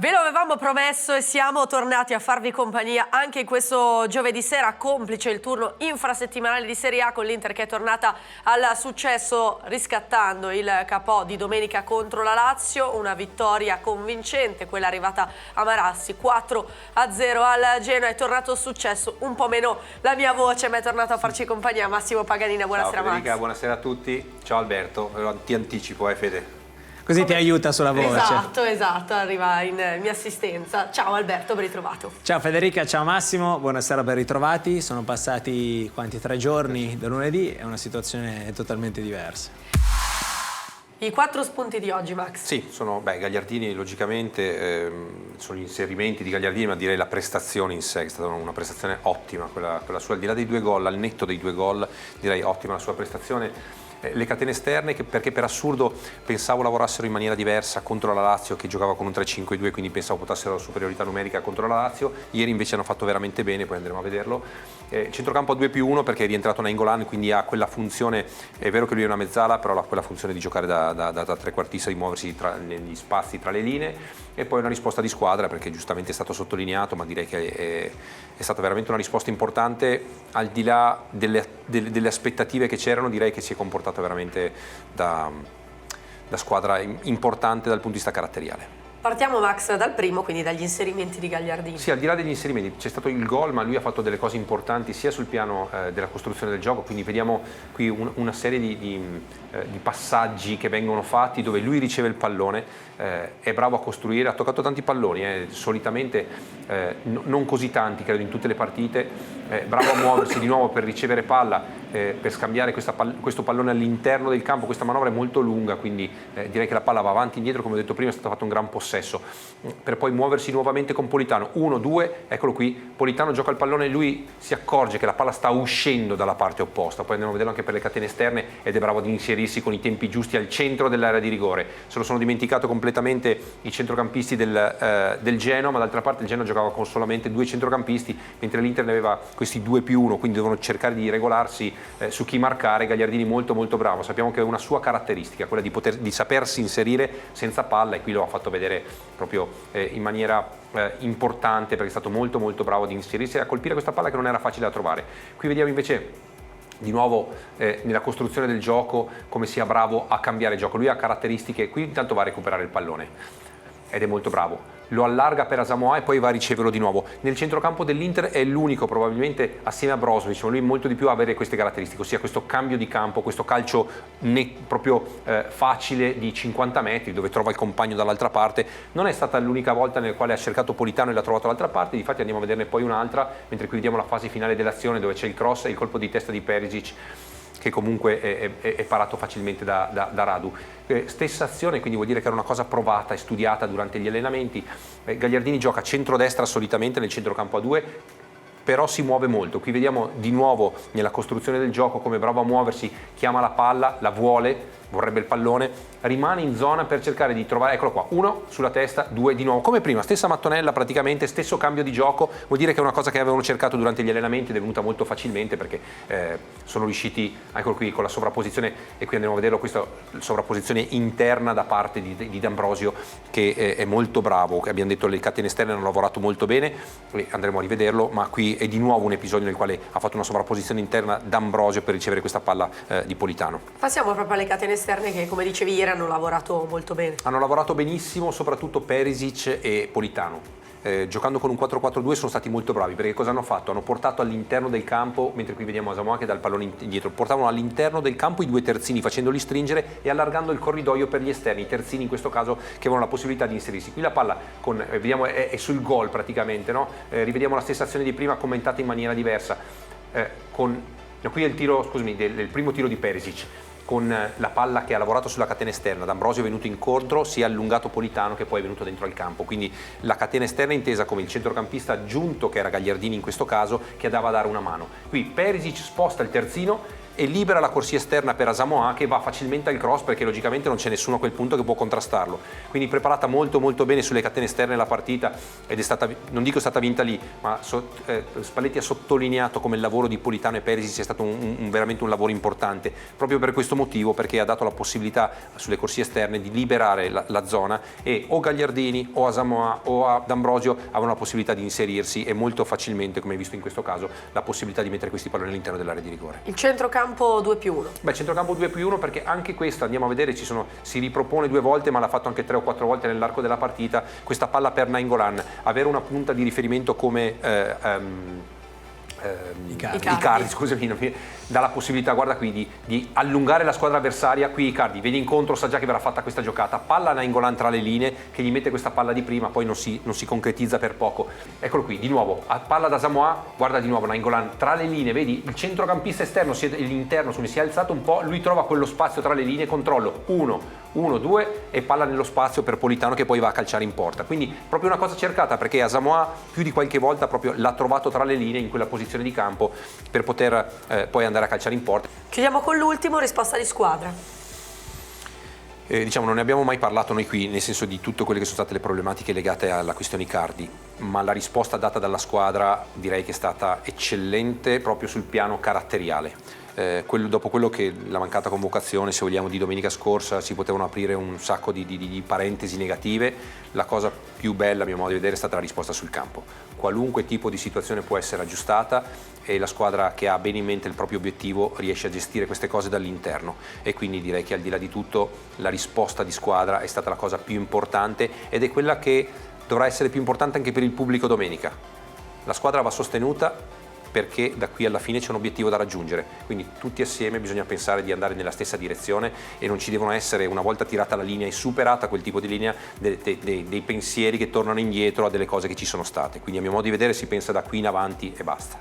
Ve lo avevamo promesso e siamo tornati a farvi compagnia anche in questo giovedì sera, complice il turno infrasettimanale di Serie A con l'Inter che è tornata al successo riscattando il KO di domenica contro la Lazio, una vittoria convincente, quella arrivata a Marassi, 4-0 al Genoa. È tornato il successo, un po' meno la mia voce, ma è tornato a farci compagnia Massimo Paganina. Buonasera. Ciao Federica, Max. buonasera a tutti. Ciao Alberto, ti anticipo Fede. Così ti aiuta sulla voce. Esatto, arriva in mia assistenza. Ciao Alberto, ben ritrovato. Ciao Federica, ciao Massimo, buonasera, ben ritrovati. Sono passati 3 giorni da lunedì, è una situazione totalmente diversa. I 4 spunti di oggi, Max. Sì, sono Gagliardini logicamente, sono gli inserimenti di Gagliardini, ma direi la prestazione in sé, è stata una prestazione ottima, quella sua, al di là dei 2 gol, al netto dei 2 gol, direi ottima la sua prestazione. Le catene esterne, perché per assurdo pensavo lavorassero in maniera diversa contro la Lazio, che giocava con un 3-5-2, quindi pensavo portassero la superiorità numerica contro la Lazio. Ieri invece hanno fatto veramente bene, poi andremo a vederlo. Centrocampo a 2+1 perché è rientrato Nainggolan, quindi ha quella funzione, è vero che lui è una mezzala, però ha quella funzione di giocare da trequartista, di muoversi negli spazi tra le linee, e poi una risposta di squadra, perché giustamente è stato sottolineato, ma direi che è stata veramente una risposta importante, al di là delle aspettative che c'erano. Direi che si è comportato veramente da squadra importante dal punto di vista caratteriale. Partiamo, Max, dal primo, quindi dagli inserimenti di Gagliardini. Sì, al di là degli inserimenti c'è stato il gol, ma lui ha fatto delle cose importanti sia sul piano della costruzione del gioco, quindi vediamo qui una serie di passaggi che vengono fatti dove lui riceve il pallone, è bravo a costruire, ha toccato tanti palloni, solitamente non così tanti credo in tutte le partite, bravo a muoversi di nuovo per ricevere palla, per scambiare questo pallone all'interno del campo. Questa manovra è molto lunga, quindi direi che la palla va avanti e indietro, come ho detto prima è stato fatto un gran possesso, per poi muoversi nuovamente con Politano, 1-2, eccolo qui, Politano gioca il pallone e lui si accorge che la palla sta uscendo dalla parte opposta, poi andiamo a vederlo anche per le catene esterne, ed è bravo ad inserirsi con i tempi giusti al centro dell'area di rigore. Se lo sono dimenticato completamente i centrocampisti del Genoa, ma d'altra parte il Genoa giocava con solamente 2 centrocampisti, mentre l'Inter ne aveva questi 2+1, quindi devono cercare di regolarsi su chi marcare. Gagliardini molto molto bravo, sappiamo che è una sua caratteristica, quella di sapersi inserire senza palla, e qui lo ha fatto vedere proprio in maniera importante, perché è stato molto molto bravo ad inserirsi e a colpire questa palla che non era facile da trovare. Qui vediamo invece di nuovo nella costruzione del gioco come sia bravo a cambiare gioco. Lui ha caratteristiche, qui intanto va a recuperare il pallone ed è molto bravo, lo allarga per Asamoah e poi va a riceverlo di nuovo. Nel centrocampo dell'Inter è l'unico, probabilmente assieme a Brozovic, lui molto di più a avere queste caratteristiche, ossia questo cambio di campo, questo calcio proprio facile di 50 metri dove trova il compagno dall'altra parte. Non è stata l'unica volta nel quale ha cercato Politano e l'ha trovato dall'altra parte, difatti andiamo a vederne poi un'altra, mentre qui vediamo la fase finale dell'azione dove c'è il cross e il colpo di testa di Perisic, che comunque è parato facilmente da Radu. Stessa azione, quindi vuol dire che era una cosa provata e studiata durante gli allenamenti. Gagliardini gioca centrodestra solitamente nel centrocampo a 2, però si muove molto. Qui vediamo di nuovo nella costruzione del gioco come bravo a muoversi, chiama la palla, la vorrebbe il pallone, rimane in zona per cercare di trovare, eccolo qua, 1 sulla testa, 2 di nuovo, come prima, stessa mattonella praticamente, stesso cambio di gioco. Vuol dire che è una cosa che avevano cercato durante gli allenamenti ed è venuta molto facilmente, perché sono riusciti, eccolo qui con la sovrapposizione, e qui andremo a vederlo, questa sovrapposizione interna da parte di D'Ambrosio, che è molto bravo, che abbiamo detto le catene esterne hanno lavorato molto bene, andremo a rivederlo, ma qui è di nuovo un episodio nel quale ha fatto una sovrapposizione interna D'Ambrosio per ricevere questa palla di Politano. Passiamo proprio alle catene esterne che, come dicevi ieri, hanno lavorato molto bene. Hanno lavorato benissimo, soprattutto Perisic e Politano. Giocando con un 4-4-2 sono stati molto bravi, perché cosa hanno fatto? Hanno portato all'interno del campo, mentre qui vediamo Asamoah che dà il pallone indietro, portavano all'interno del campo i 2 terzini facendoli stringere e allargando il corridoio per gli esterni, i terzini in questo caso che avevano la possibilità di inserirsi. Qui la palla vediamo è sul gol praticamente, no? Rivediamo la stessa azione di prima commentata in maniera diversa, qui è il tiro, scusami, del primo tiro di Perisic, con la palla che ha lavorato sulla catena esterna. D'Ambrosio è venuto incontro, si è allungato Politano che poi è venuto dentro al campo, quindi la catena esterna è intesa come il centrocampista aggiunto, che era Gagliardini in questo caso, che andava a dare una mano. Qui Perisic sposta il terzino, e libera la corsia esterna per Asamoah, che va facilmente al cross perché logicamente non c'è nessuno a quel punto che può contrastarlo. Quindi preparata molto molto bene sulle catene esterne la partita, ed è stata, non dico è stata vinta lì, ma Spalletti ha sottolineato come il lavoro di Politano e Perisic sia stato veramente un lavoro importante, proprio per questo motivo, perché ha dato la possibilità sulle corsie esterne di liberare la zona, e o Gagliardini o Asamoah o D'Ambrosio avevano la possibilità di inserirsi, e molto facilmente, come hai visto in questo caso, la possibilità di mettere questi palloni all'interno dell'area di rigore. Il centrocampo 2+1. Beh, centrocampo 2+1, perché anche questa, andiamo a vedere, si ripropone 2 volte, ma l'ha fatto anche 3 o 4 volte nell'arco della partita, questa palla per Nainggolan. Avere una punta di riferimento come Icardi, scusami, dà la possibilità, guarda qui, di allungare la squadra avversaria. Qui Icardi vede incontro, sa già che verrà fatta questa giocata, palla a Nainggolan tra le linee, che gli mette questa palla di prima, poi non si concretizza per poco. Eccolo qui, di nuovo, palla da Asamoah, guarda di nuovo Nainggolan tra le linee, vedi il centrocampista esterno, l'interno si è alzato un po', lui trova quello spazio tra le linee, controllo, 1, 2 e palla nello spazio per Politano, che poi va a calciare in porta. Quindi proprio una cosa cercata, perché Asamoah più di qualche volta proprio l'ha trovato tra le linee in quella posizione di campo per poter poi andare a calciare in porta. Chiudiamo con l'ultimo, risposta di squadra. Diciamo, non ne abbiamo mai parlato noi qui, nel senso di tutte quelle che sono state le problematiche legate alla questione Icardi, ma la risposta data dalla squadra direi che è stata eccellente proprio sul piano caratteriale. Dopo quello che la mancata convocazione, se vogliamo, di domenica scorsa, si potevano aprire un sacco di parentesi negative. La cosa più bella, a mio modo di vedere, è stata la risposta sul campo. Qualunque tipo di situazione può essere aggiustata, e la squadra che ha bene in mente il proprio obiettivo riesce a gestire queste cose dall'interno, e quindi direi che al di là di tutto la risposta di squadra è stata la cosa più importante, ed è quella che dovrà essere più importante anche per il pubblico domenica. La squadra va sostenuta, perché da qui alla fine c'è un obiettivo da raggiungere, quindi tutti assieme bisogna pensare di andare nella stessa direzione, e non ci devono essere, una volta tirata la linea e superata quel tipo di linea, dei pensieri che tornano indietro a delle cose che ci sono state. Quindi a mio modo di vedere si pensa da qui in avanti e basta.